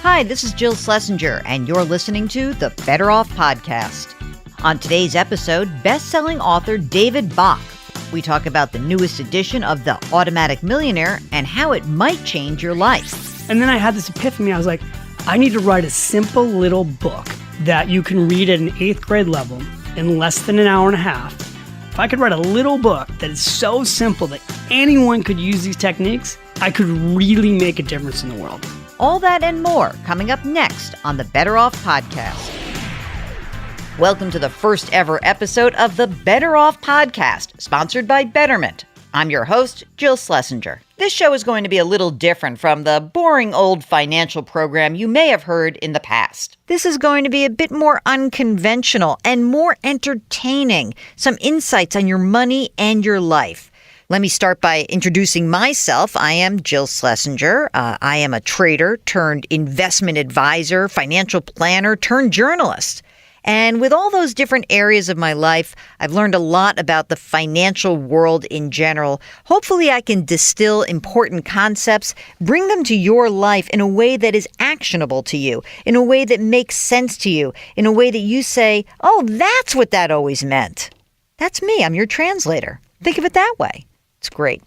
Hi, this is Jill Schlesinger, and you're listening to the Better Off Podcast. On today's episode, best-selling author David Bach. We talk about the newest edition of the Automatic Millionaire and how it might change your life. And then I had this epiphany. I was like, I need to write a simple little book that you can read at an 8th grade level in less than an hour and a half. If I could write a little book that is so simple that anyone could use these techniques, I could really make a difference in the world. All that and more coming up next on the Better Off Podcast. Welcome to the first ever episode of the Better Off Podcast, sponsored by Betterment. I'm your host, Jill Schlesinger. This show is going to be a little different from the boring old financial program you may have heard in the past. This is going to be a bit more unconventional and more entertaining. Some insights on your money and your life. Let me start by introducing myself. I am Jill Schlesinger. I am a trader turned investment advisor, financial planner turned journalist. And with all those different areas of my life, I've learned a lot about the financial world in general. Hopefully, I can distill important concepts, bring them to your life in a way that is actionable to you, in a way that makes sense to you, in a way that you say, oh, that's what that always meant. That's me. I'm your translator. Think of it that way. It's great.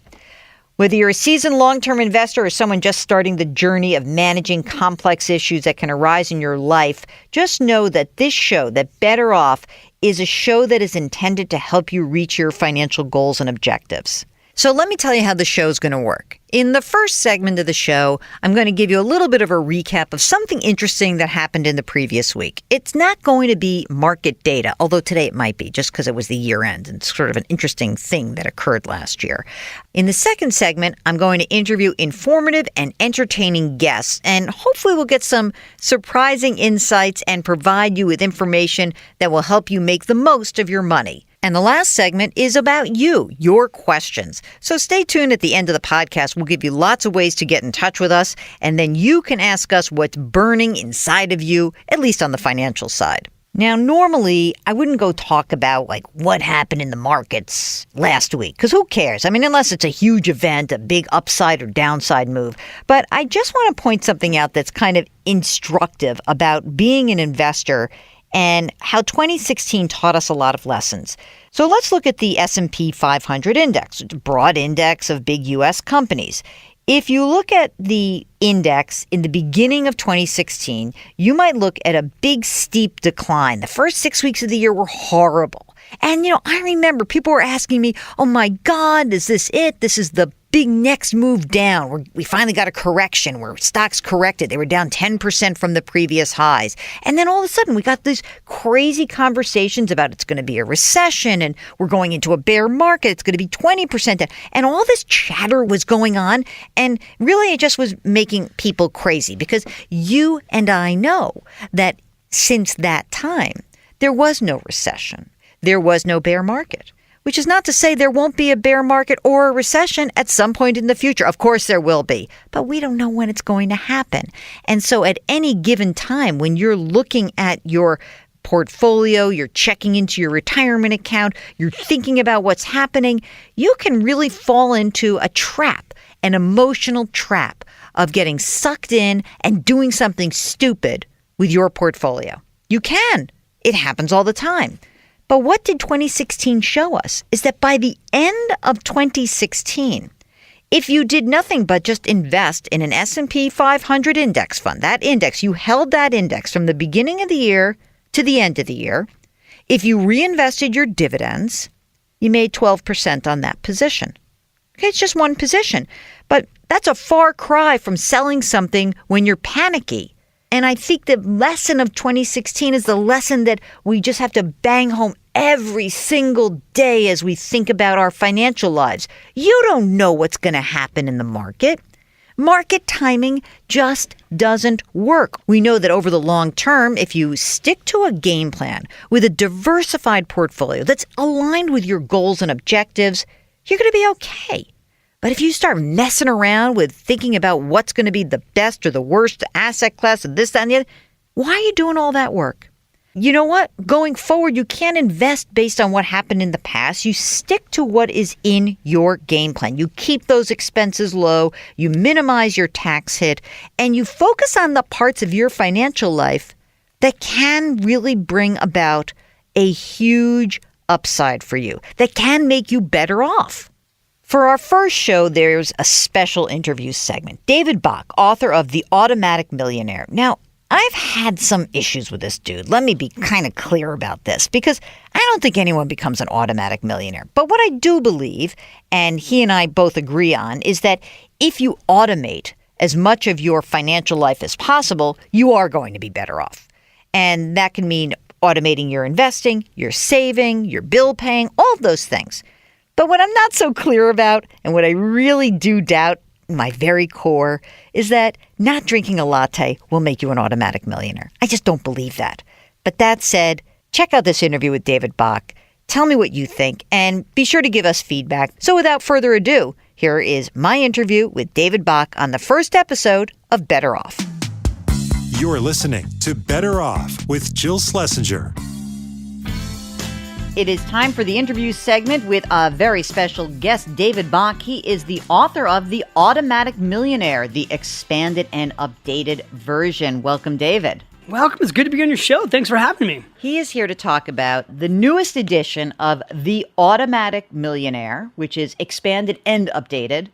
Whether you're a seasoned long-term investor or someone just starting the journey of managing complex issues that can arise in your life, just know that this show, that Better Off, is a show that is intended to help you reach your financial goals and objectives. So let me tell you how the show is going to work. In the first segment of the show, I'm going to give you a little bit of a recap of something interesting that happened in the previous week. It's not going to be market data, although today it might be, just because it was the year end and sort of an interesting thing that occurred last year. In the second segment, I'm going to interview informative and entertaining guests, and hopefully we'll get some surprising insights and provide you with information that will help you make the most of your money. And the last segment is about you, your questions. So stay tuned at the end of the podcast. We'll give you lots of ways to get in touch with us, and then you can ask us what's burning inside of you, at least on the financial side. Now, normally, I wouldn't go talk about like what happened in the markets last week, because who cares? I mean, unless it's a huge event, a big upside or downside move. But I just want to point something out that's kind of instructive about being an investor and how 2016 taught us a lot of lessons. So let's look at the S&P 500 index, it's a broad index of big U.S. companies. If you look at the index in the beginning of 2016, you might look at a big steep decline. The first 6 weeks of the year were horrible. And, I remember people were asking me, oh my God, is this it? This is the big next move down. We finally got a correction where stocks corrected. They were down 10% from the previous highs. And then all of a sudden we got these crazy conversations about it's going to be a recession and we're going into a bear market. It's going to be 20% down. And all this chatter was going on. And really it just was making people crazy because you and I know that since that time, there was no recession. There was no bear market. Which is not to say there won't be a bear market or a recession at some point in the future. Of course there will be, but we don't know when it's going to happen. And so at any given time, when you're looking at your portfolio, you're checking into your retirement account, you're thinking about what's happening, you can really fall into a trap, an emotional trap of getting sucked in and doing something stupid with your portfolio. You can. It happens all the time. But what did 2016 show us is that by the end of 2016, if you did nothing but just invest in an S&P 500 index fund, that index, you held that index from the beginning of the year to the end of the year, if you reinvested your dividends, you made 12% on that position. Okay, it's just one position, but that's a far cry from selling something when you're panicky. And I think the lesson of 2016 is the lesson that we just have to bang home every single day as we think about our financial lives. You don't know what's going to happen in the market. Market timing just doesn't work. We know that over the long term, if you stick to a game plan with a diversified portfolio that's aligned with your goals and objectives, you're going to be okay. But if you start messing around with thinking about what's going to be the best or the worst asset class of this, that, and the other, why are you doing all that work? you know what? Going forward, you can't invest based on what happened in the past. You stick to what is in your game plan. You keep those expenses low, you minimize your tax hit, and you focus on the parts of your financial life that can really bring about a huge upside for you, that can make you better off. For our first show, there's a special interview segment. David Bach, author of The Automatic Millionaire. Now, I've had some issues with this dude. Let me be kind of clear about this, because I don't think anyone becomes an automatic millionaire. But what I do believe, and he and I both agree on, is that if you automate as much of your financial life as possible, you are going to be better off. And that can mean automating your investing, your saving, your bill paying, all of those things. But what I'm not so clear about, and what I really do doubt in my very core, is that not drinking a latte will make you an automatic millionaire. I just don't believe that. But that said, check out this interview with David Bach. Tell me what you think, and be sure to give us feedback. So without further ado, here is my interview with David Bach on the first episode of Better Off. You're listening to Better Off with Jill Schlesinger. It is time for the interview segment with a very special guest, David Bach. He is the author of The Automatic Millionaire, the expanded and updated version. Welcome, David. Welcome. It's good to be on your show. Thanks for having me. He is here to talk about the newest edition of The Automatic Millionaire, which is expanded and updated,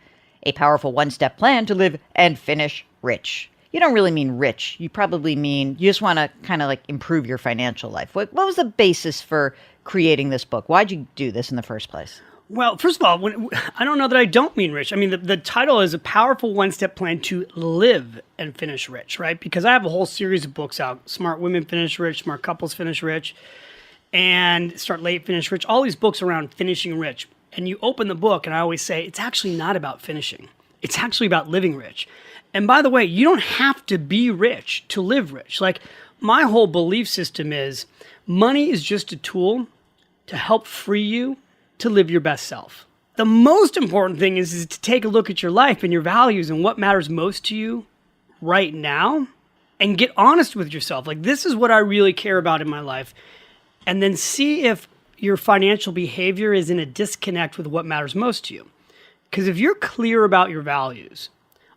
a powerful one-step plan to live and finish rich. You don't really mean rich. You probably mean you just want to kind of like improve your financial life. What was the basis for creating this book? Why'd you do this in the first place? Well, first of all, I don't know that I don't mean rich. I mean, the title is a powerful one-step plan to live and finish rich, right? Because I have a whole series of books out. Smart Women Finish Rich, Smart Couples Finish Rich, and Start Late, Finish Rich. All these books around finishing rich. And you open the book, and I always say, it's actually not about finishing. It's actually about living rich. And by the way, you don't have to be rich to live rich. Like, my whole belief system is money is just a tool to help free you to live your best self. The most important thing is to take a look at your life and your values and what matters most to you right now and get honest with yourself. Like, this is what I really care about in my life. And then see if your financial behavior is in a disconnect with what matters most to you. Because if you're clear about your values,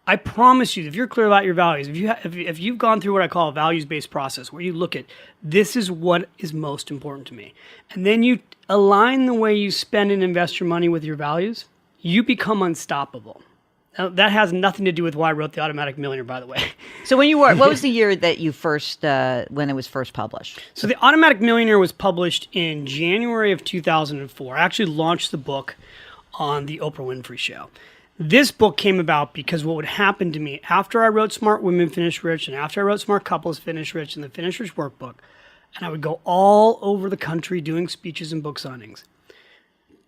I promise you, if you're clear about your values, if you've gone through what I call a values-based process, where you look at, this is what is most important to me, and then you align the way you spend and invest your money with your values, you become unstoppable. Now, that has nothing to do with why I wrote The Automatic Millionaire, by the way. So what was the year that you first, when it was first published? So The Automatic Millionaire was published in January of 2004. I actually launched the book on the Oprah Winfrey Show. This book came about because what would happen to me after I wrote Smart Women Finish Rich and after I wrote Smart Couples Finish Rich and the Finish Rich Workbook, and I would go all over the country doing speeches and book signings,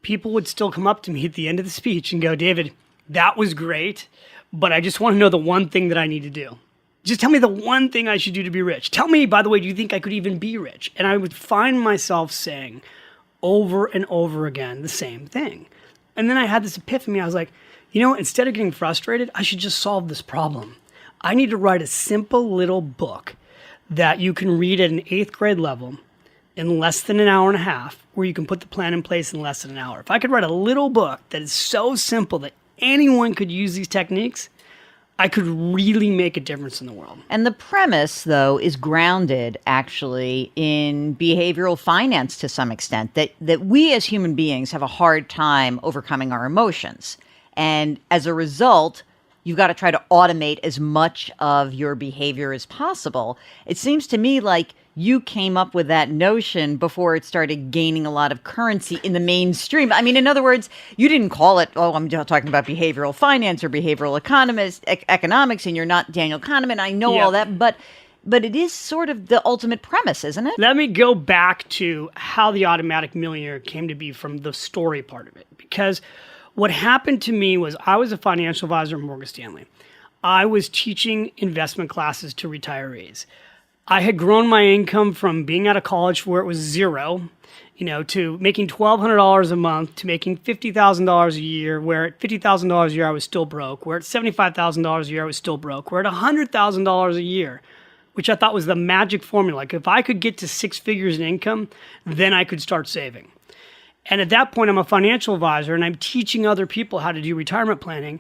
people would still come up to me at the end of the speech and go, David, that was great, but I just want to know the one thing that I need to do. Just tell me the one thing I should do to be rich. Tell me, by the way, do you think I could even be rich? And I would find myself saying over and over again the same thing. And then I had this epiphany. I was like, you know, instead of getting frustrated, I should just solve this problem. I need to write a simple little book that you can read at an 8th grade level in less than an hour and a half, where you can put the plan in place in less than an hour. If I could write a little book that is so simple that anyone could use these techniques, I could really make a difference in the world. And the premise, though, is grounded actually in behavioral finance to some extent, that we as human beings have a hard time overcoming our emotions. And as a result, you've got to try to automate as much of your behavior as possible. It seems to me like you came up with that notion before it started gaining a lot of currency in the mainstream. I mean, in other words, you didn't call it, oh, I'm talking about behavioral finance or behavioral economics, and you're not Daniel Kahneman. I know all that, but it is sort of the ultimate premise, isn't it? Let me go back to how The Automatic Millionaire came to be from the story part of it. Because what happened to me was I was a financial advisor at Morgan Stanley. I was teaching investment classes to retirees. I had grown my income from being out of college where it was zero, to making $1,200 a month, to making $50,000 a year, where at $50,000 a year I was still broke, where at $75,000 a year I was still broke, where at $100,000 a year which I thought was the magic formula. Like if I could get to 6 figures in income, then I could start saving. And at that point, I'm a financial advisor and I'm teaching other people how to do retirement planning.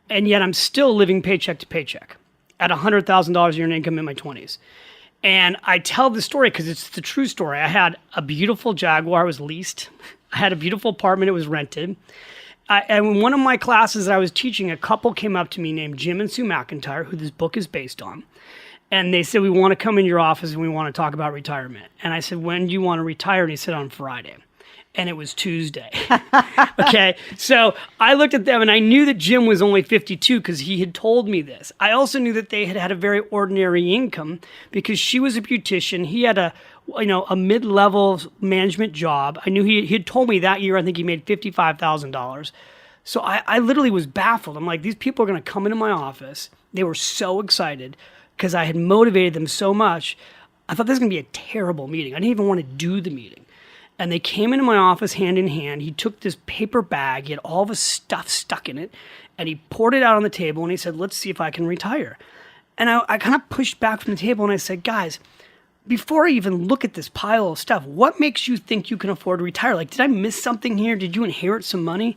And yet I'm still living paycheck to paycheck at $100,000 a year in income in my 20s. And I tell this story because it's the true story. I had a beautiful Jaguar, it was leased. I had a beautiful apartment, it was rented. And in one of my classes that I was teaching, a couple came up to me named Jim and Sue McIntyre, who this book is based on. And they said, we want to come in your office and we want to talk about retirement. And I said, when do you want to retire? And he said, on Friday. And it was Tuesday. Okay. So I looked at them and I knew that Jim was only 52 because he had told me this. I also knew that they had a very ordinary income because she was a beautician. He had a mid-level management job. I knew he had told me that year, I think he made $55,000. So I literally was baffled. I'm like, these people are going to come into my office. They were so excited because I had motivated them so much. I thought this was going to be a terrible meeting. I didn't even want to do the meeting. And they came into my office hand in hand. He took this paper bag, he had all of his stuff stuck in it, and he poured it out on the table and he said, let's see if I can retire. And I kind of pushed back from the table and I said, guys, before I even look at this pile of stuff, what makes you think you can afford to retire? Like, did I miss something here? Did you inherit some money?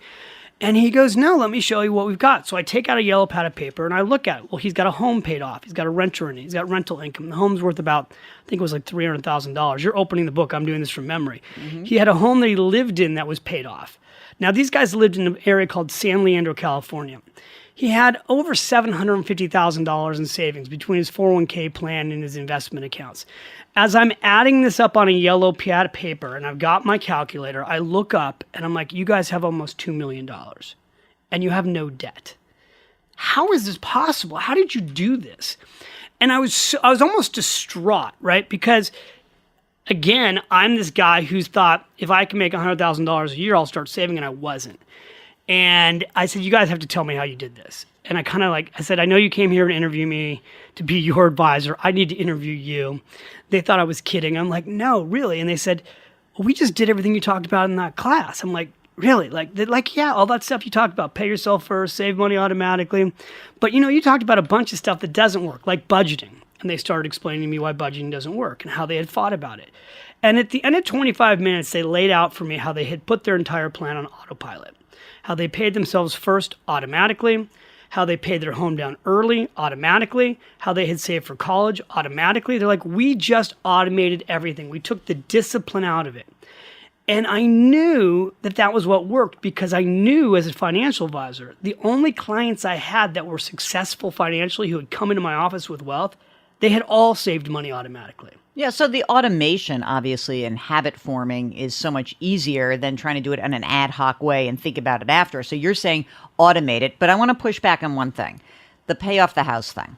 And he goes, no, let me show you what we've got. So I take out a yellow pad of paper and I look at it. Well, he's got a home paid off. He's got a renter in it. He's got rental income. The home's worth about, I think it was like $300,000. You're opening the book. I'm doing this from memory. Mm-hmm. He had a home that he lived in that was paid off. Now, these guys lived in an area called San Leandro, California. He had over $750,000 in savings between his 401k plan and his investment accounts. As I'm adding this up on a yellow pad of paper and I've got my calculator, I look up and I'm like, you guys have almost $2 million and you have no debt. How is this possible? How did you do this? And I was almost distraught, right? Because again, I'm this guy who's thought if I can make $100,000 a year, I'll start saving, and I wasn't. And I said, you guys have to tell me how you did this. And I said, I know you came here to interview me to be your advisor. I need to interview you. They thought I was kidding. I'm like, no, really. And they said, well, we just did everything you talked about in that class. I'm like, really? Like, yeah, all that stuff you talked about, pay yourself first, save money automatically. But you talked about a bunch of stuff that doesn't work, like budgeting. And they started explaining to me why budgeting doesn't work and how they had thought about it. And at the end of 25 minutes, they laid out for me how they had put their entire plan on autopilot, how they paid themselves first automatically, how they paid their home down early automatically, how they had saved for college automatically. They're like, we just automated everything. We took the discipline out of it. And I knew that was what worked because I knew as a financial advisor, the only clients I had that were successful financially who had come into my office with wealth, they had all saved money automatically. Yeah, so the automation, obviously, and habit forming is so much easier than trying to do it in an ad hoc way and think about it after. So you're saying automate it, but I want to push back on one thing, the pay off the house thing.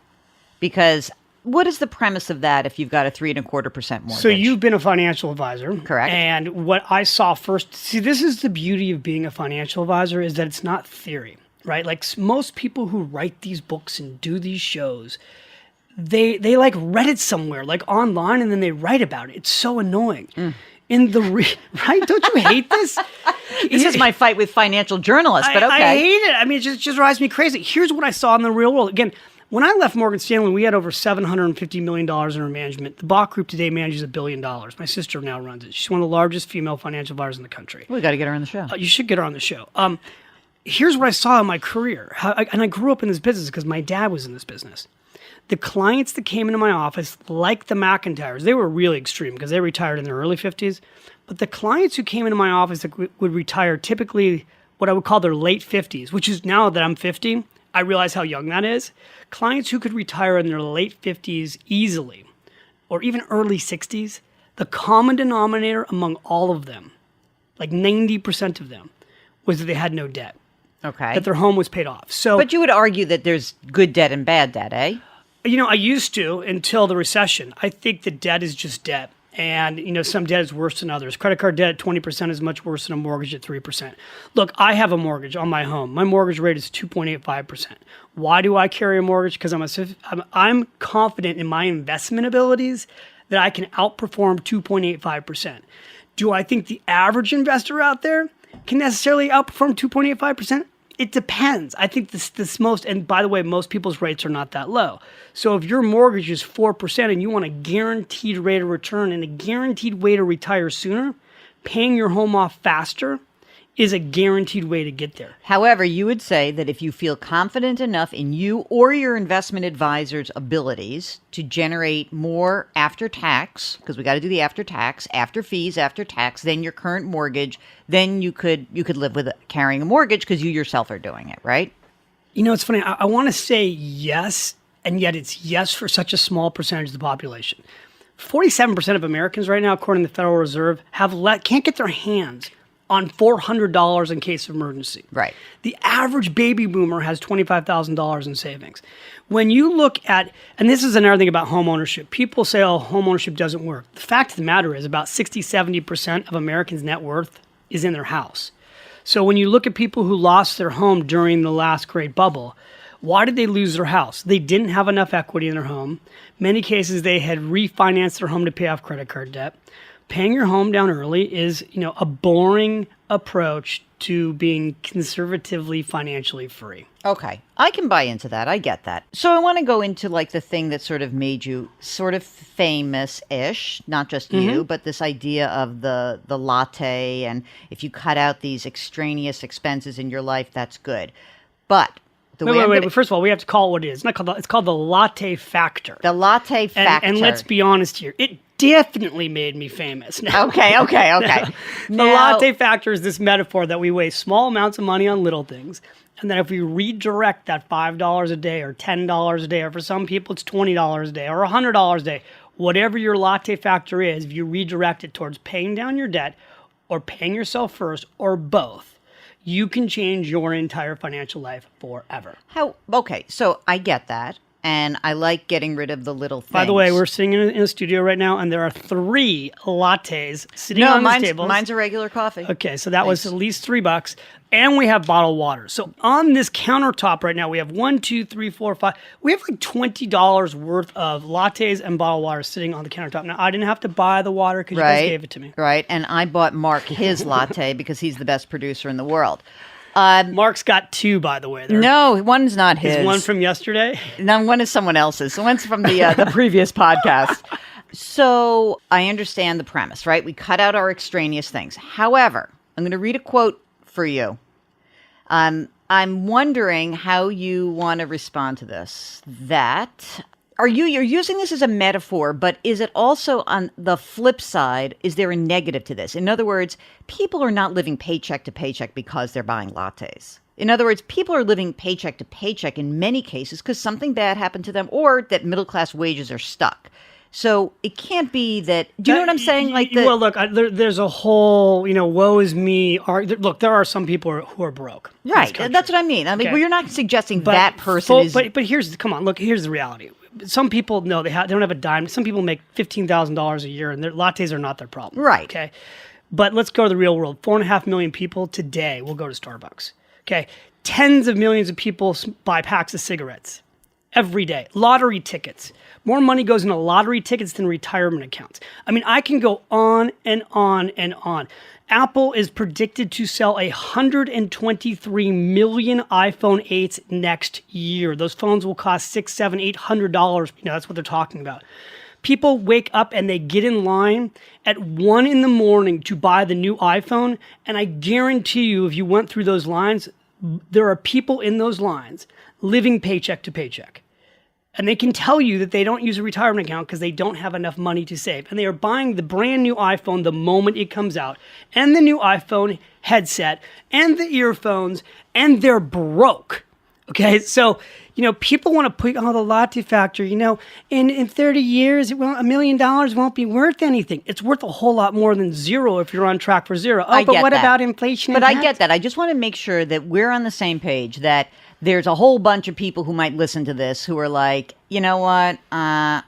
Because what is the premise of that if you've got a 3.25% mortgage? So you've been a financial advisor. Correct. And what I saw first, see, this is the beauty of being a financial advisor is that it's not theory, right? Like most people who write these books and do these shows, they like read it somewhere, like online, and then they write about it. It's so annoying. Right? Don't you hate this? This is my fight with financial journalists, but okay. I hate it. I mean, it just drives me crazy. Here's what I saw in the real world. Again, when I left Morgan Stanley, we had over $750 million in our management. The Bach Group today manages $1 billion. My sister now runs it. She's one of the largest female financial advisors in the country. We got to get her on the show. You should get her on the show. Here's what I saw in my career. And I grew up in this business because my dad was in this business. The clients that came into my office, like the McIntyres, they were really extreme because they retired in their early 50s. But the clients who came into my office that would retire typically what I would call their late 50s, which is now that I'm 50, I realize how young that is. Clients who could retire in their late 50s easily, or even early 60s, the common denominator among all of them, like 90% of them, was that they had no debt. Okay. That their home was paid off. So, but you would argue that there's good debt and bad debt, eh? I used to until the recession. I think that debt is just debt. And, some debt is worse than others. Credit card debt at 20% is much worse than a mortgage at 3%. Look, I have a mortgage on my home. My mortgage rate is 2.85%. Why do I carry a mortgage? Because I'm confident in my investment abilities that I can outperform 2.85%. Do I think the average investor out there can necessarily outperform 2.85%? It depends. I think this most, and by the way, most people's rates are not that low. So if your mortgage is 4% and you want a guaranteed rate of return and a guaranteed way to retire sooner, paying your home off faster is a guaranteed way to get there. However, you would say that if you feel confident enough in you or your investment advisor's abilities to generate more after tax, because we got to do the after tax, after fees, after tax, than your current mortgage, then you could live with carrying a mortgage because you yourself are doing it, right? You know, it's funny. I want to say yes, and yet it's yes for such a small percentage of the population. 47% of Americans right now, according to the Federal Reserve, can't get their hands on $400 in case of emergency. Right. The average baby boomer has $25,000 in savings. When you look at, and this is another thing about home ownership, people say, oh, home ownership doesn't work. The fact of the matter is about 60-70% of Americans' net worth is in their house. So when you look at people who lost their home during the last great bubble, why did they lose their house? They didn't have enough equity in their home. Many cases, they had refinanced their home to pay off credit card debt. Paying your home down early is, a boring approach to being conservatively financially free. Okay. I can buy into that. I get that. So I want to go into like the thing that sort of made you sort of famous-ish, not just you, but this idea of the latte, and if you cut out these extraneous expenses in your life, that's good. But Wait. First of all, we have to call it what it is. It's called the Latte Factor. The Latte Factor. And let's be honest here. It definitely made me famous. Now. Okay. The Latte Factor is this metaphor that we waste small amounts of money on little things. And then if we redirect that $5 a day or $10 a day, or for some people it's $20 a day or $100 a day, whatever your Latte Factor is, if you redirect it towards paying down your debt or paying yourself first or both, you can change your entire financial life forever. Okay, so I get that, and I like getting rid of the little things. By the way, we're sitting in a studio right now, and there are 3 lattes sitting on this table. Mine's a regular coffee. Okay, so that was at least $3, and we have bottled water. So on this countertop right now, we have 1, 2, 3, 4, 5. We have like $20 worth of lattes and bottled water sitting on the countertop. Now, I didn't have to buy the water because you guys gave it to me. Right, and I bought Mark his latte because he's the best producer in the world. Mark's got 2, by the way. No, one's not his. Is one from yesterday? No, one is someone else's. So one's from the previous podcast. So I understand the premise, right? We cut out our extraneous things. However, I'm going to read a quote for you. I'm wondering how you want to respond to this. You're using this as a metaphor, but is it also on the flip side, is there a negative to this? In other words, people are not living paycheck to paycheck because they're buying lattes. In other words, people are living paycheck to paycheck in many cases because something bad happened to them or that middle-class wages are stuck. So it can't be that. Do you know what I'm saying? Well, look, there's a whole, woe is me. Look, there are some people who are broke. Right. That's what I mean. I mean, well, you're not suggesting that person is. But here's the reality. Some people, no, they don't have a dime. Some people make $15,000 a year, and their lattes are not their problem. Right. Okay. But let's go to the real world. 4.5 million people today will go to Starbucks. Okay. Tens of millions of people buy packs of cigarettes every day. Lottery tickets. More money goes into lottery tickets than retirement accounts. I mean, I can go on and on and on. Apple is predicted to sell 123 million iPhone 8s next year. Those phones will cost $600, $700, $800. That's what they're talking about. People wake up and they get in line at 1 a.m. to buy the new iPhone. And I guarantee you, if you went through those lines, there are people in those lines living paycheck to paycheck. And they can tell you that they don't use a retirement account because they don't have enough money to save. And they are buying the brand new iPhone the moment it comes out, and the new iPhone headset, and the earphones, and they're broke. Okay, so, people want to put, the Latte Factor, in 30 years, $1 million won't be worth anything. It's worth a whole lot more than zero if you're on track for zero. But what about inflation? But I get that. I just want to make sure that we're on the same page, that there's a whole bunch of people who might listen to this who are like, you know what? I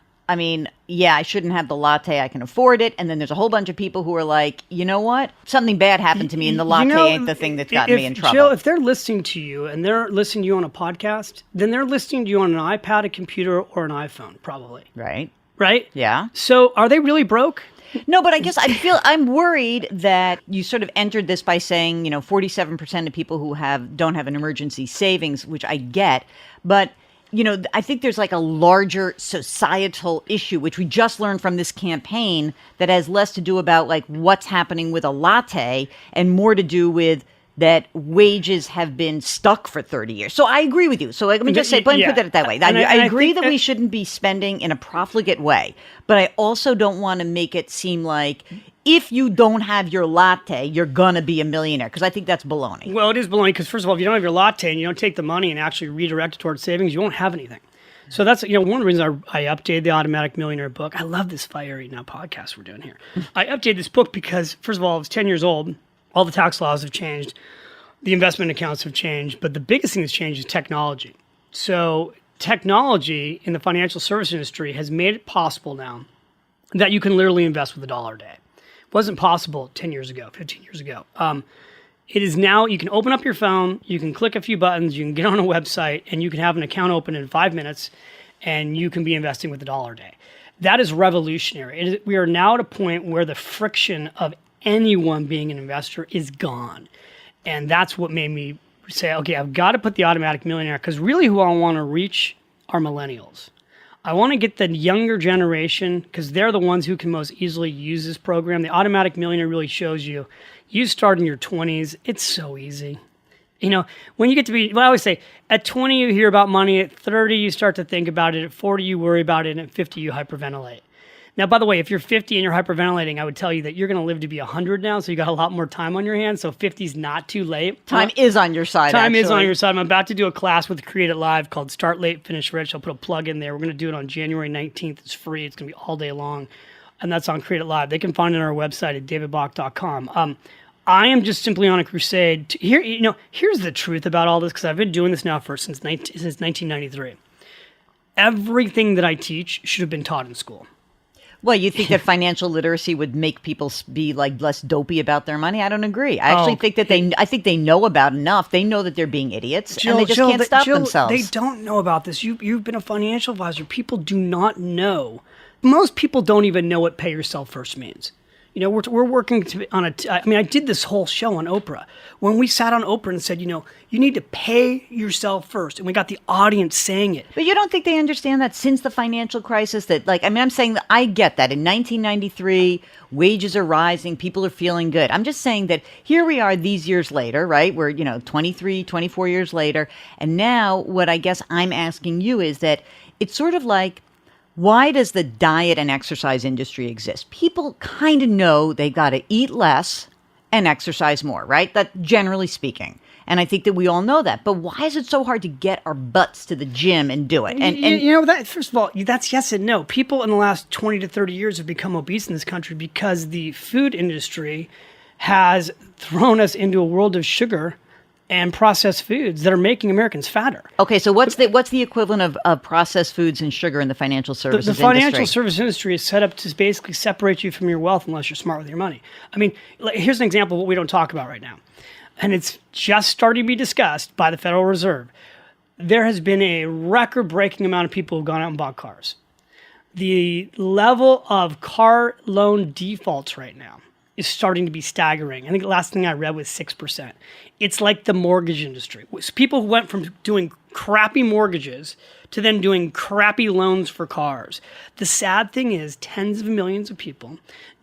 shouldn't have the latte. I can afford it. And then there's a whole bunch of people who are like, you know what? Something bad happened to me and the latte ain't the thing that's gotten me in trouble. Jill, if they're listening to you and they're listening to you on a podcast, then they're listening to you on an iPad, a computer, or an iPhone, probably. Right. Right? Yeah. So are they really broke? No, but I guess I'm worried that you sort of entered this by saying, 47% of people who don't have an emergency savings, which I get, but I think there's like a larger societal issue, which we just learned from this campaign, that has less to do about like what's happening with a latte and more to do with that wages have been stuck for 30 years. So I agree with you. So let me just say, put it that way. I agree that we shouldn't be spending in a profligate way, but I also don't want to make it seem like if you don't have your latte, you're going to be a millionaire, because I think that's baloney. Well, it is baloney because, first of all, if you don't have your latte and you don't take the money and actually redirect it towards savings, you won't have anything. So that's, one of the reasons I updated the Automatic Millionaire book. I love this Fire Eat Now podcast we're doing here. I updated this book because, first of all, it's 10 years old. All the tax laws have changed. The investment accounts have changed. But the biggest thing that's changed is technology. So technology in the financial service industry has made it possible now that you can literally invest with $1 a day. It wasn't possible 10 years ago, 15 years ago. It is now, you can open up your phone, you can click a few buttons, you can get on a website, and you can have an account open in 5 minutes, and you can be investing with $1 a day. That is revolutionary. We are now at a point where the friction of anyone being an investor is gone. And that's what made me say, okay, I've got to put the Automatic Millionaire, because really who I want to reach are millennials. I want to get the younger generation, because they're the ones who can most easily use this program. The Automatic Millionaire really shows you start in your 20s. It's so easy. When you get to be, I always say, at 20, you hear about money. At 30, you start to think about it. At 40, you worry about it. And at 50, you hyperventilate. Now, by the way, if you're 50 and you're hyperventilating, I would tell you that you're going to live to be 100 now, so you got a lot more time on your hands. So 50 is not too late. Time is on your side. Time is on your side. I'm about to do a class with Create It Live called Start Late, Finish Rich. I'll put a plug in there. We're going to do it on January 19th. It's free. It's going to be all day long, and that's on Create It Live. They can find it on our website at davidbach.com. I am just simply on a crusade. Here's the truth about all this, because I've been doing this now since 1993. Everything that I teach should have been taught in school. Well, you think that financial literacy would make people be like less dopey about their money? I don't agree. I actually think that I think they know about enough. They know that they're being idiots, and they just can't stop themselves. They don't know about this. You've been a financial advisor. People do not know. Most people don't even know what pay yourself first means. We're working I did this whole show on Oprah. When we sat on Oprah and said, you need to pay yourself first. And we got the audience saying it. But you don't think they understand that since the financial crisis I'm saying that I get that in 1993, wages are rising, people are feeling good. I'm just saying that here we are these years later, right? We're, 23, 24 years later. And now what I guess I'm asking you is that it's sort of like, why does the diet and exercise industry exist? People kind of know they got to eat less and exercise more, right? That generally speaking. And I think that we all know that. But why is it so hard to get our butts to the gym and do it? That first of all, that's yes and no. People in the last 20 to 30 years have become obese in this country because the food industry has thrown us into a world of sugar and processed foods that are making Americans fatter. Okay, so what's the equivalent of processed foods and sugar in the financial services industry? The financial service industry is set up to basically separate you from your wealth unless you're smart with your money. Here's an example of what we don't talk about right now. And it's just starting to be discussed by the Federal Reserve. There has been a record-breaking amount of people who've gone out and bought cars. The level of car loan defaults right now is starting to be staggering. I think the last thing I read was 6%. It's like the mortgage industry. People went from doing crappy mortgages to then doing crappy loans for cars. The sad thing is tens of millions of people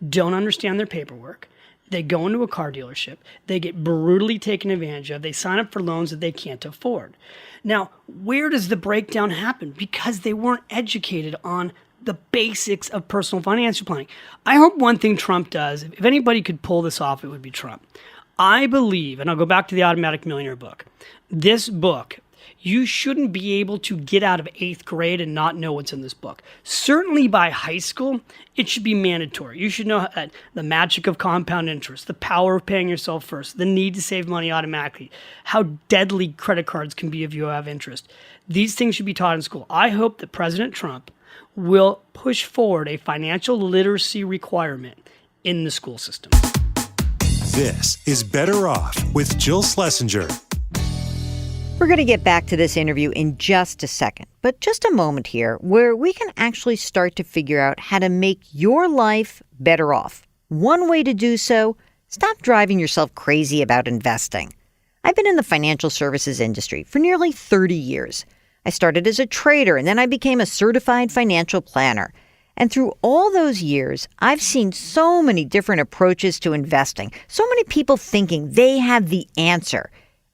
don't understand their paperwork. They go into a car dealership. They get brutally taken advantage of. They sign up for loans that they can't afford. Now, where does the breakdown happen? Because they weren't educated on the basics of personal financial planning. I hope one thing Trump does, if anybody could pull this off, it would be Trump. I believe, and I'll go back to the Automatic Millionaire book, this book, you shouldn't be able to get out of 8th grade and not know what's in this book. Certainly by high school, it should be mandatory. You should know the magic of compound interest, the power of paying yourself first, the need to save money automatically, how deadly credit cards can be if you have interest. These things should be taught in school. I hope that President Trump will push forward a financial literacy requirement in the school system. This is Better Off with Jill Schlesinger. We're going to get back to this interview in just a second, but just a moment here where we can actually start to figure out how to make your life better off. One way to do so, stop driving yourself crazy about investing. I've been in the financial services industry for nearly 30 years. I started as a trader and then I became a certified financial planner. And through all those years, I've seen so many different approaches to investing, so many people thinking they have the answer.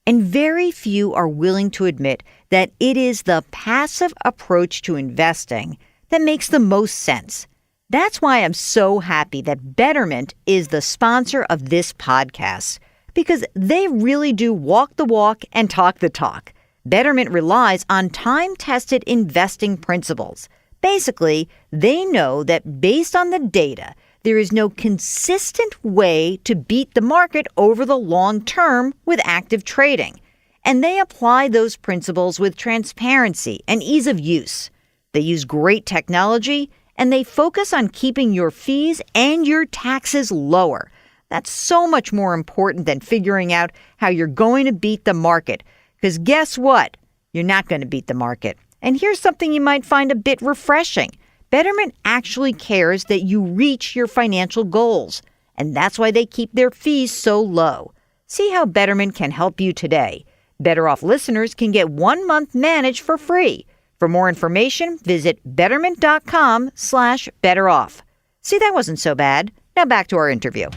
And very few are willing to admit that it is the passive approach to investing that makes the most sense. That's why I'm so happy that Betterment is the sponsor of this podcast, because they really do walk the walk and talk the talk. Betterment relies on time-tested investing principles. Basically, they know that based on the data, there is no consistent way to beat the market over the long term with active trading. And they apply those principles with transparency and ease of use. They use great technology, and they focus on keeping your fees and your taxes lower. That's so much more important than figuring out how you're going to beat the market. Because guess what? You're not going to beat the market. And here's something you might find a bit refreshing. Betterment actually cares that you reach your financial goals, and that's why they keep their fees so low. See how Betterment can help you today. Better Off listeners can get 1 month managed for free. For more information, visit betterment.com/betteroff. See, that wasn't so bad. Now back to our interview.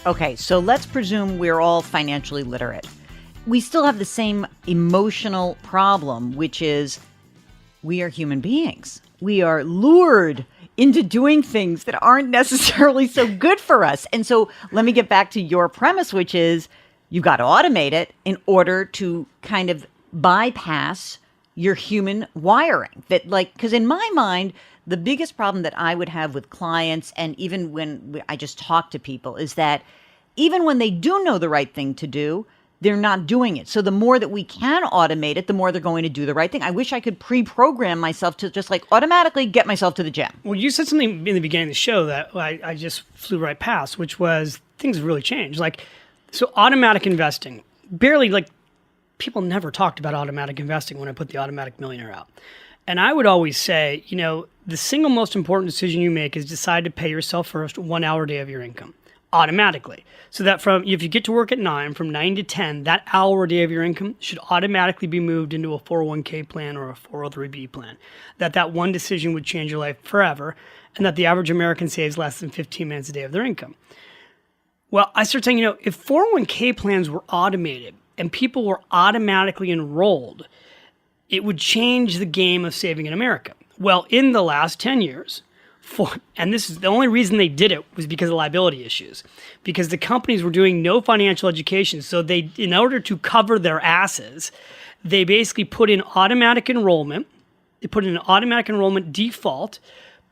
Okay, so let's presume we're all financially literate. We still have the same emotional problem, which is we are human beings. We are lured into doing things that aren't necessarily so good for us. And so let me get back to your premise, which is you've got to automate it in order to kind of bypass your human wiring. Because in my mind, the biggest problem that I would have with clients, and even when I just talk to people, is that even when they do know the right thing to do, they're not doing it. So the more that we can automate it, the more they're going to do the right thing. I wish I could pre-program myself to just automatically get myself to the gym. Well, you said something in the beginning of the show that I just flew right past, which was things have really changed. So automatic investing, people never talked about automatic investing when I put the Automatic Millionaire out. And I would always say, the single most important decision you make is decide to pay yourself first 1 hour a day of your income automatically. So that if you get to work at 9, from 9 to 10, that hour a day of your income should automatically be moved into a 401k plan or a 403b plan. That one decision would change your life forever, and that the average American saves less than 15 minutes a day of their income. Well, I started saying, if 401k plans were automated and people were automatically enrolled, it would change the game of saving in America. Well, in the last 10 years, and this is the only reason they did it was because of liability issues, because the companies were doing no financial education. So they, in order to cover their asses, they basically put in automatic enrollment. They put in an automatic enrollment default,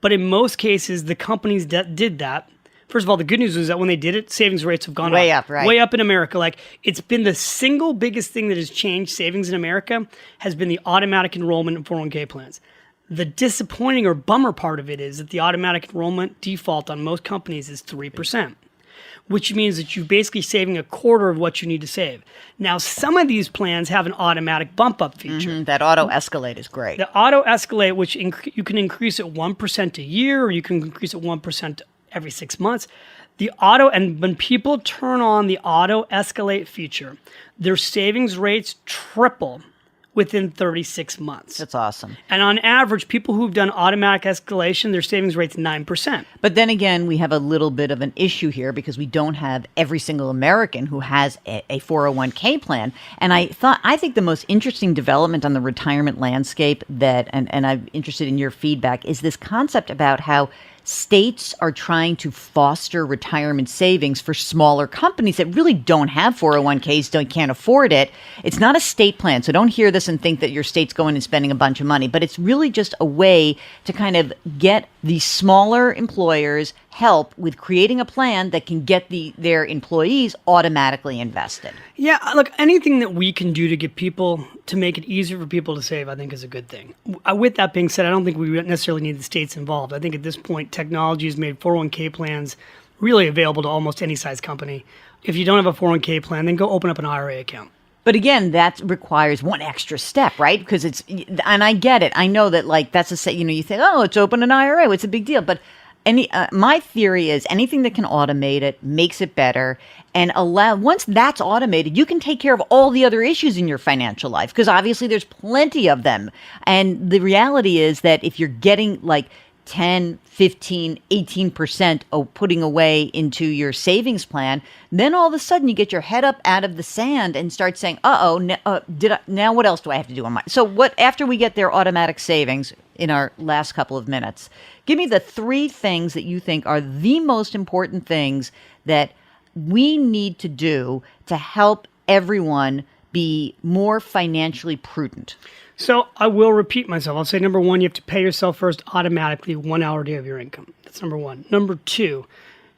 but in most cases, the companies that did that, first of all, the good news is that when they did it, savings rates have gone way up, right? Way up in America. It's been the single biggest thing that has changed savings in America has been the automatic enrollment in 401k plans. The disappointing or bummer part of it is that the automatic enrollment default on most companies is 3%, which means that you're basically saving a quarter of what you need to save. Now, some of these plans have an automatic bump up feature. Mm-hmm. That auto escalate is great. The auto escalate, which you can increase it 1% a year, or you can increase it 1% every 6 months. And when people turn on the auto escalate feature, their savings rates triple within 36 months. That's awesome. And on average, people who've done automatic escalation, their savings rate's 9%. But then again, we have a little bit of an issue here because we don't have every single American who has a 401k plan. And I think the most interesting development on the retirement landscape and I'm interested in your feedback is this concept about how states are trying to foster retirement savings for smaller companies that really don't have 401ks, can't afford it. It's not a state plan, so don't hear this and think that your state's going and spending a bunch of money, but it's really just a way to kind of get the smaller employers help with creating a plan that can get their employees automatically invested. Yeah, look, anything that we can do to get people, to make it easier for people to save, I think is a good thing. With that being said, I don't think we necessarily need the states involved. I think at this point, technology has made 401k plans really available to almost any size company. If you don't have a 401k plan, then go open up an IRA account. But again, that requires one extra step, right? Because and I get it. I know that that's you think, oh, it's open an IRA. What's a big deal? But my theory is anything that can automate it makes it better, and once that's automated, you can take care of all the other issues in your financial life, because obviously there's plenty of them. And the reality is that if you're getting 10, 15, 18% of putting away into your savings plan, then all of a sudden you get your head up out of the sand and start saying, now what else do I have to do on my... So after we get their automatic savings in our last couple of minutes, give me the 3 things that you think are the most important things that we need to do to help everyone be more financially prudent. So I will repeat myself. I'll say number 1, you have to pay yourself first automatically 1 hour a day of your income. That's number 1. Number 2,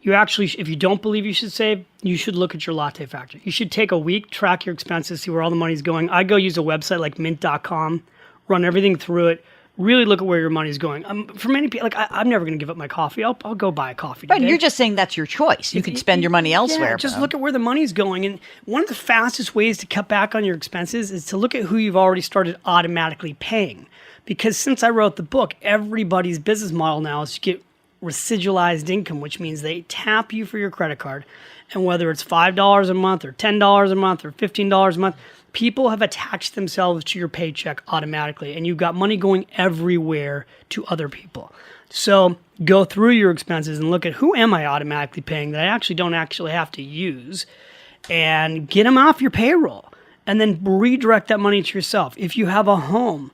you actually, if you don't believe you should save, you should look at your Latte Factor. You should take a week, track your expenses, see where all the money's going. I go use a website like mint.com, run everything through it, really look at where your money's going. For many people, I'm never going to give up my coffee. I'll go buy a coffee today. Right, you're just saying that's your choice. You could spend your money elsewhere. Yeah, just look at where the money's going. And one of the fastest ways to cut back on your expenses is to look at who you've already started automatically paying. Because since I wrote the book, everybody's business model now is to get residualized income, which means they tap you for your credit card. And whether it's $5 a month or $10 a month or $15 a month, people have attached themselves to your paycheck automatically, and you've got money going everywhere to other people. So go through your expenses and look at who am I automatically paying that I don't have to use, and get them off your payroll, and then redirect that money to yourself. If you have a home,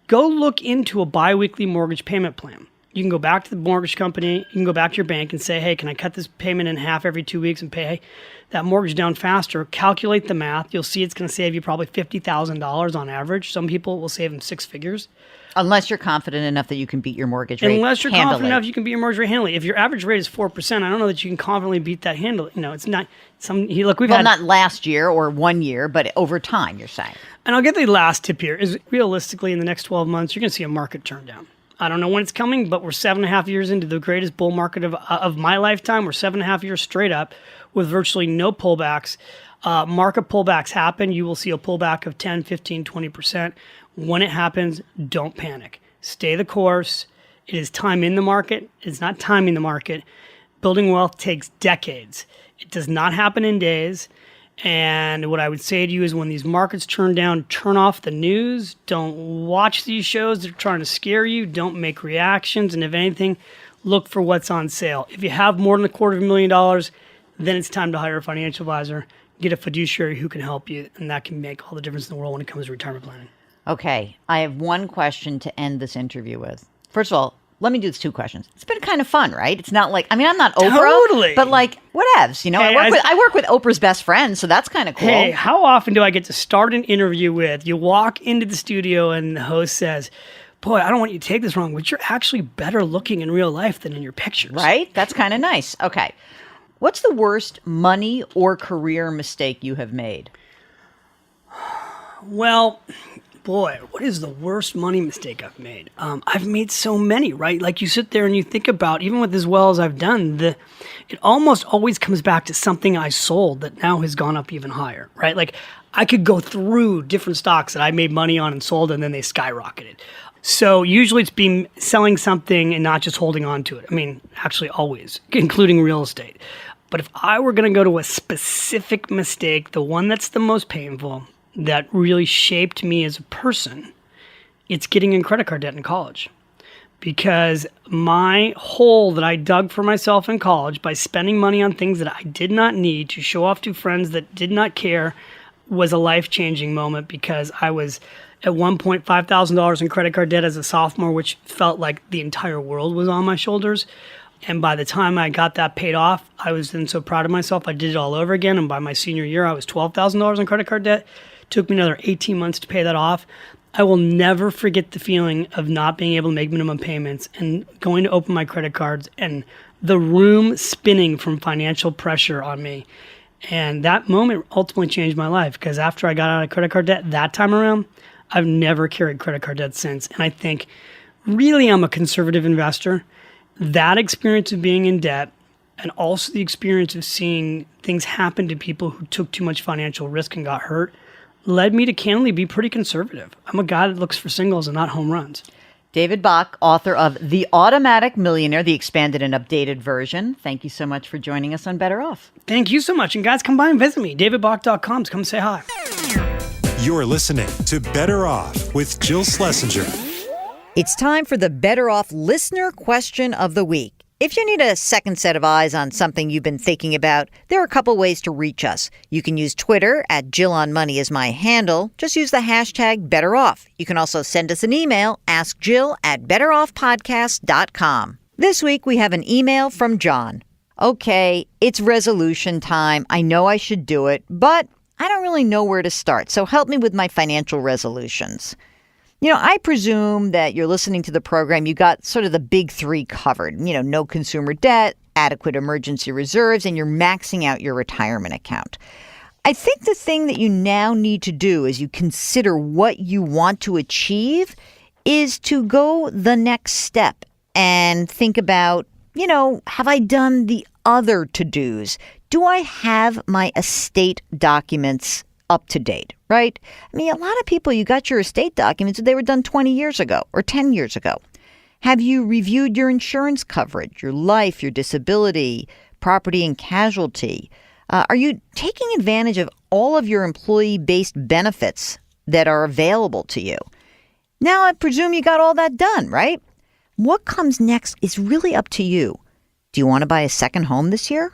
go look into a biweekly mortgage payment plan. You can go back to the mortgage company, you can go back to your bank and say, hey, can I cut this payment in half every 2 weeks and pay that mortgage down faster? Calculate the math. You'll see it's going to save you probably $50,000 on average. Some people will save them 6 figures. Unless you're confident enough that you can beat your mortgage rate. Unless you're confident enough you can beat your mortgage rate handily. If your average rate is 4%, I don't know that you can confidently beat that handily. It's not not last year or 1 year, but over time, you're saying. And I'll get the last tip here is realistically in the next 12 months, you're going to see a market turn down. I don't know when it's coming, but we're 7.5 years into the greatest bull market of my lifetime. We're 7.5 years straight up with virtually no pullbacks. Market pullbacks happen. You will see a pullback of 10, 15, 20%. When it happens, don't panic. Stay the course. It is time in the market. It's not timing the market. Building wealth takes decades. It does not happen in days. And what I would say to you is when these markets turn down, turn off the news. Don't watch these shows that are trying to scare you. Don't make reactions. And if anything, look for what's on sale. If you have more than $250,000, then it's time to hire a financial advisor, get a fiduciary who can help you. And that can make all the difference in the world when it comes to retirement planning. Okay. I have one question to end this interview with. First of all, let me do these 2 questions. It's been kind of fun, right? It's not I'm not Oprah, totally. But whatevs. Hey, I work with Oprah's best friend, so that's kind of cool. Hey, how often do I get to start an interview with, you walk into the studio and the host says, boy, I don't want you to take this wrong, but you're actually better looking in real life than in your pictures. Right? That's kind of nice. Okay. What's the worst money or career mistake you have made? Well, boy, what is the worst money mistake I've made? I've made so many, right? Like you sit there and you think about, even with as well as I've done, it almost always comes back to something I sold that now has gone up even higher, right? Like I could go through different stocks that I made money on and sold and then they skyrocketed. So usually it's been selling something and not just holding on to it. I mean, actually always, including real estate. But if I were going to go to a specific mistake, the one that's the most painful, that really shaped me as a person, it's getting in credit card debt in college. Because my hole that I dug for myself in college by spending money on things that I did not need to show off to friends that did not care was a life-changing moment, because I was at one point $5,000 in credit card debt as a sophomore, which felt like the entire world was on my shoulders. And by the time I got that paid off, I was then so proud of myself. I did it all over again. And by my senior year, I was $12,000 in credit card debt. Took me another 18 months to pay that off. I will never forget the feeling of not being able to make minimum payments and going to open my credit cards and the room spinning from financial pressure on me. And that moment ultimately changed my life, because after I got out of credit card debt that time around, I've never carried credit card debt since. And I think really I'm a conservative investor. That experience of being in debt, and also the experience of seeing things happen to people who took too much financial risk and got hurt, led me to candidly be pretty conservative. I'm a guy that looks for singles and not home runs. David Bach, author of The Automatic Millionaire, the expanded and updated version. Thank you so much for joining us on Better Off. Thank you so much. And guys, come by and visit me, davidbach.com. Come say hi. You're listening to Better Off with Jill Schlesinger. It's time for the Better Off listener question of the week. If you need a second set of eyes on something you've been thinking about, there are a couple ways to reach us. You can use Twitter at JillOnMoney is my handle. Just use the hashtag BetterOff. You can also send us an email, askjill@betteroffpodcast.com. This week we have an email from John. Okay, it's resolution time. I know I should do it, but I don't really know where to start. So help me with my financial resolutions. I presume that you're listening to the program. You got sort of the big three covered. No consumer debt, adequate emergency reserves, and you're maxing out your retirement account. I think the thing that you now need to do as you consider what you want to achieve is to go the next step and think about, have I done the other to-dos? Do I have my estate documents up to date, right? I mean, a lot of people, you got your estate documents, they were done 20 years ago or 10 years ago. Have you reviewed your insurance coverage, your life, your disability, property and casualty? Are you taking advantage of all of your employee-based benefits that are available to you? Now, I presume you got all that done, right? What comes next is really up to you. Do you want to buy a second home this year?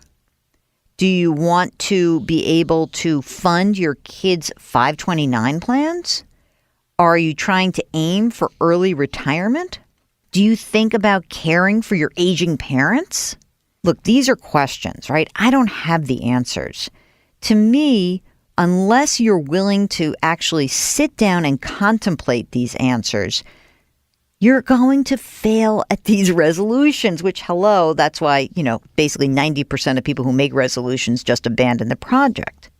Do you want to be able to fund your kids' 529 plans? Are you trying to aim for early retirement? Do you think about caring for your aging parents? Look, these are questions, right? I don't have the answers. To me, unless you're willing to actually sit down and contemplate these answers, you're going to fail at these resolutions, which, that's why, basically 90% of people who make resolutions just abandon the project.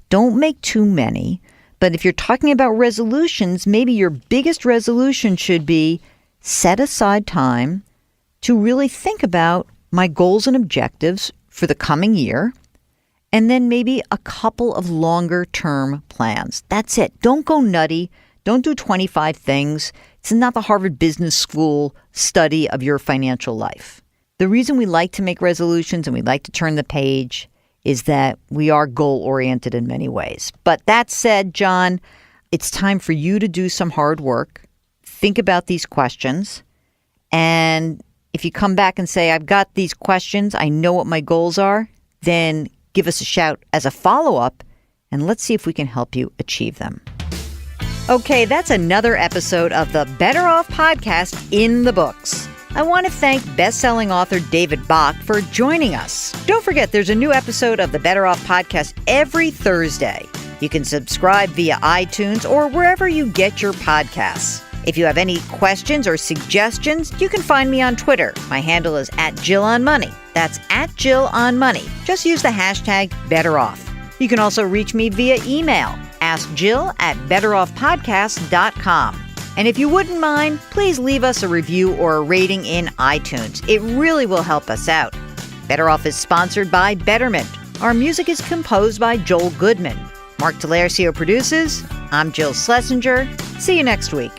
Don't make too many. But if you're talking about resolutions, maybe your biggest resolution should be set aside time to really think about my goals and objectives for the coming year, and then maybe a couple of longer term plans. That's it. Don't go nutty. Don't do 25 things. It's not the Harvard Business School study of your financial life. The reason we like to make resolutions and we like to turn the page is that we are goal-oriented in many ways. But that said, John, it's time for you to do some hard work. Think about these questions. And if you come back and say, I've got these questions, I know what my goals are, then give us a shout as a follow-up, and let's see if we can help you achieve them. Okay, that's another episode of the Better Off podcast in the books. I want to thank best-selling author David Bach for joining us. Don't forget, there's a new episode of the Better Off podcast every Thursday. You can subscribe via iTunes or wherever you get your podcasts. If you have any questions or suggestions, you can find me on Twitter. My handle is @JillOnMoney. That's @JillOnMoney. Just use the hashtag BetterOff. You can also reach me via email. AskJill@betteroffpodcast.com. And if you wouldn't mind, please leave us a review or a rating in iTunes. It really will help us out. Better Off is sponsored by Betterment. Our music is composed by Joel Goodman. Mark Talercio produces. I'm Jill Schlesinger. See you next week.